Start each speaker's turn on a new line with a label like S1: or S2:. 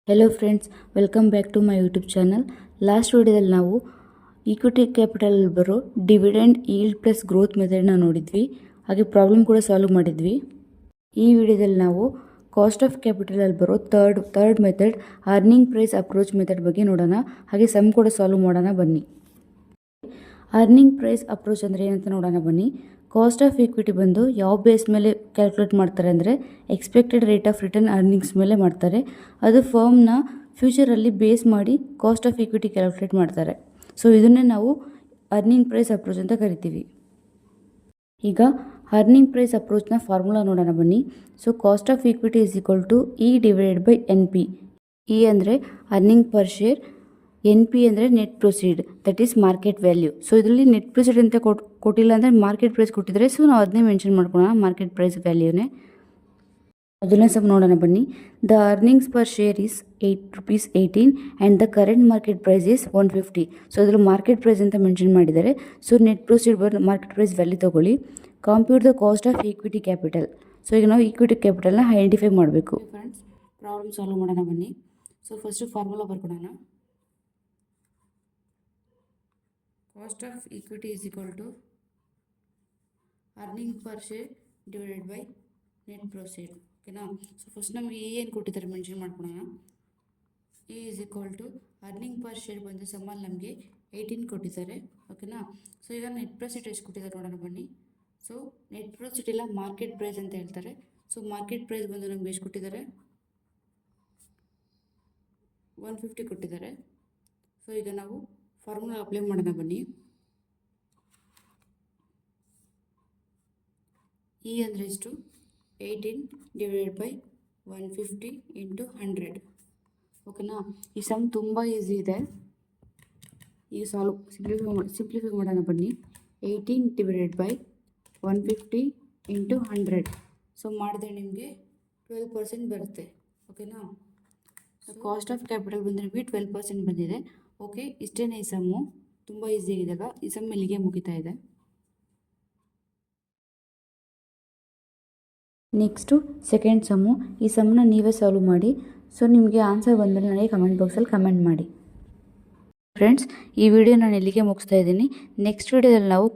S1: Hello friends, welcome back to my YouTube channel. Last ವಿಡಿಯೋದಲ್ಲಿ ನಾವು equity capital ಬರೋ dividend yield plus growth ಮೆಥಡ್ನ ನೋಡಿದ್ವಿ. ಹಾಗೆ ಪ್ರಾಬ್ಲಮ್ ಕೂಡ ಸಾಲ್ವ್ ಮಾಡಿದ್ವಿ. ಈ ವಿಡಿಯೋದಲ್ಲಿ ನಾವು ಕಾಸ್ಟ್ ಆಫ್ ಕ್ಯಾಪಿಟಲಲ್ಲಿ ಬರೋ third method earning price approach method ಬಗ್ಗೆ ನೋಡೋಣ. ಹಾಗೆ ಸಮ್ ಕೂಡ ಸಾಲ್ವ್ ಮಾಡೋಣ ಬನ್ನಿ. ಅರ್ನಿಂಗ್ ಪ್ರೈಸ್ ಅಪ್ರೋಚ್ ಅಂದರೆ ಏನಂತ ನೋಡೋಣ ಬನ್ನಿ. ಕಾಸ್ಟ್ ಆಫ್ ಈಕ್ವಿಟಿ ಬಂದು ಯಾವ ಬೇಸ್ ಮೇಲೆ ಕ್ಯಾಲ್ಕುಲೇಟ್ ಮಾಡ್ತಾರೆ ಅಂದರೆ expected rate of return earnings ಮೇಲೆ ಮಾಡ್ತಾರೆ. ಅದು ಫರ್ಮ್ನ ಫ್ಯೂಚರಲ್ಲಿ ಬೇಸ್ ಮಾಡಿ ಕಾಸ್ಟ್ ಆಫ್ ಈಕ್ವಿಟಿ ಕ್ಯಾಲ್ಕುಲೇಟ್ ಮಾಡ್ತಾರೆ. ಸೊ ಇದನ್ನೇ ನಾವು ಅರ್ನಿಂಗ್ ಪ್ರೈಸ್ ಅಪ್ರೋಚ್ ಅಂತ ಕರಿತೀವಿ. ಈಗ ಅರ್ನಿಂಗ್ ಪ್ರೈಸ್ ಅಪ್ರೋಚ್ನ ಫಾರ್ಮುಲಾ ನೋಡೋಣ ಬನ್ನಿ. So cost of equity is equal to E divided by N P. E ಅಂದರೆ earning per share, N P ಅಂದರೆ net proceed, that is market value. So ಇದರಲ್ಲಿ net proceed ಅಂತ ಕೊಟ್ಟಿಲ್ಲ ಅಂದರೆ ಮಾರ್ಕೆಟ್ ಪ್ರೈಸ್ ಕೊಟ್ಟಿದ್ದಾರೆ. So ನಾವು ಅದನ್ನೇ ಮೆನ್ಷನ್ ಮಾಡ್ಕೊಳ್ಳೋಣ, ಮಾರ್ಕೆಟ್ ಪ್ರೈಸ್ ವ್ಯಾಲ್ಯೂನೇ. ಅದನ್ನೇ ಸ್ವಲ್ಪ ನೋಡೋಣ ಬನ್ನಿ. The earnings per share is ₹8 and the current market price is 150. So ಇದರಲ್ಲಿ ಮಾರ್ಕೆಟ್ ಪ್ರೈಸ್ ಅಂತ ಮೆನ್ಷನ್ ಮಾಡಿದ್ದಾರೆ. So net proceed market price value ತೊಗೊಳ್ಳಿ. Compute the cost of equity capital. So ಈಗ ನಾವು ಈಕ್ವಿಟಿ ಕ್ಯಾಪಿಟಲ್ನ ಐಡೆಂಟಿಫೈ ಮಾಡಬೇಕು. ಫ್ರೆಂಡ್ಸ್, ಪ್ರಾಬ್ಲಮ್ ಸಾಲ್ವ್ ಮಾಡೋಣ ಬನ್ನಿ. ಸೊ ಫಸ್ಟು ಫಾರ್ಮುಲಾ ಬರ್ಕೊಡೋಣ. Cost of equity is equal to earning per share divided by net proceed. ಓಕೆನಾ. So first ನಮಗೆ ಏನು ಕೊಟ್ಟಿದ್ದಾರೆ ಮೆನ್ಷನ್ ಮಾಡ್ಕೊಳ್ಳೋಣ. A is equal to earning per share ಬಂದು ಸಮ್ಮಲ್ಲಿ ನಮಗೆ 18 ಕೊಟ್ಟಿದ್ದಾರೆ. ಓಕೆನಾ. ಸೊ ಈಗ ನೆಟ್ ಪ್ರೊಸೀಡ್ ಎಷ್ಟು ಕೊಟ್ಟಿದ್ದಾರೆ ನೋಡೋಣ ಬನ್ನಿ. ಸೊ ನೆಟ್ ಪ್ರೊಸೀಡ್ ಇಲ್ಲ, ಮಾರ್ಕೆಟ್ ಪ್ರೈಸ್ ಅಂತ ಹೇಳ್ತಾರೆ. ಸೊ ಮಾರ್ಕೆಟ್ ಪ್ರೈಸ್ ಬಂದು ನಮ್ಗೆ ಎಷ್ಟು ಕೊಟ್ಟಿದ್ದಾರೆ, 150 ಕೊಟ್ಟಿದ್ದಾರೆ. ಸೊ ಈಗ ನಾವು ಫಾರ್ಮುಲಾ ಅಪ್ಲೈ ಮಾಡೋಣ ಬನ್ನಿ. ಇ ಅಂದರೆ ಎಷ್ಟು, 18 ಡಿವೈಡೆಡ್ ಬೈ 150 ಇಂಟು 100. ಓಕೆನಾ. ಈ ಸಮ್ ತುಂಬ ಈಸಿ ಇದೆ. ಈಗ ಸಿಂಪ್ಲಿಫೈ ಮಾಡೋಣ ಬನ್ನಿ. 18 ಡಿವೈಡೆಡ್ ಬೈ 150 ಇಂಟು 100. ಸೊ ಮಾಡಿದ್ರೆ ನಿಮಗೆ 12% ಬರುತ್ತೆ. ಓಕೆನಾ. ಸೊ ಕಾಸ್ಟ್ ಆಫ್ ಕ್ಯಾಪಿಟಲ್ ಬಂದರೆ ನಿಮಗೆ 12% ಬಂದಿದೆ. ಓಕೆ, ಇಷ್ಟೇನೇ ಈ ಸಮ್ಮು. ತುಂಬ ಈಸಿ ಆಗಿದಾಗ ಈ ಸಮ್ ಇಲ್ಲಿಗೆ ಮುಗಿತಾ ಇದೆ. Next second sum. ಈ ಸಮ್ಮನ್ನ ನೀವೇ ಸಾಲ್ವ್ ಮಾಡಿ. ಸೊ ನಿಮಗೆ ಆನ್ಸರ್ ಬಂದಮೇಲೆ ನನಗೆ ಕಮೆಂಟ್ ಬಾಕ್ಸಲ್ಲಿ ಕಮೆಂಟ್ ಮಾಡಿ. ಫ್ರೆಂಡ್ಸ್, ಈ ವಿಡಿಯೋ ನಾನು ಇಲ್ಲಿಗೆ ಮುಗಿಸ್ತಾ ಇದ್ದೀನಿ. ನೆಕ್ಸ್ಟ್ ವಿಡಿಯೋದಲ್ಲಿ ನಾವು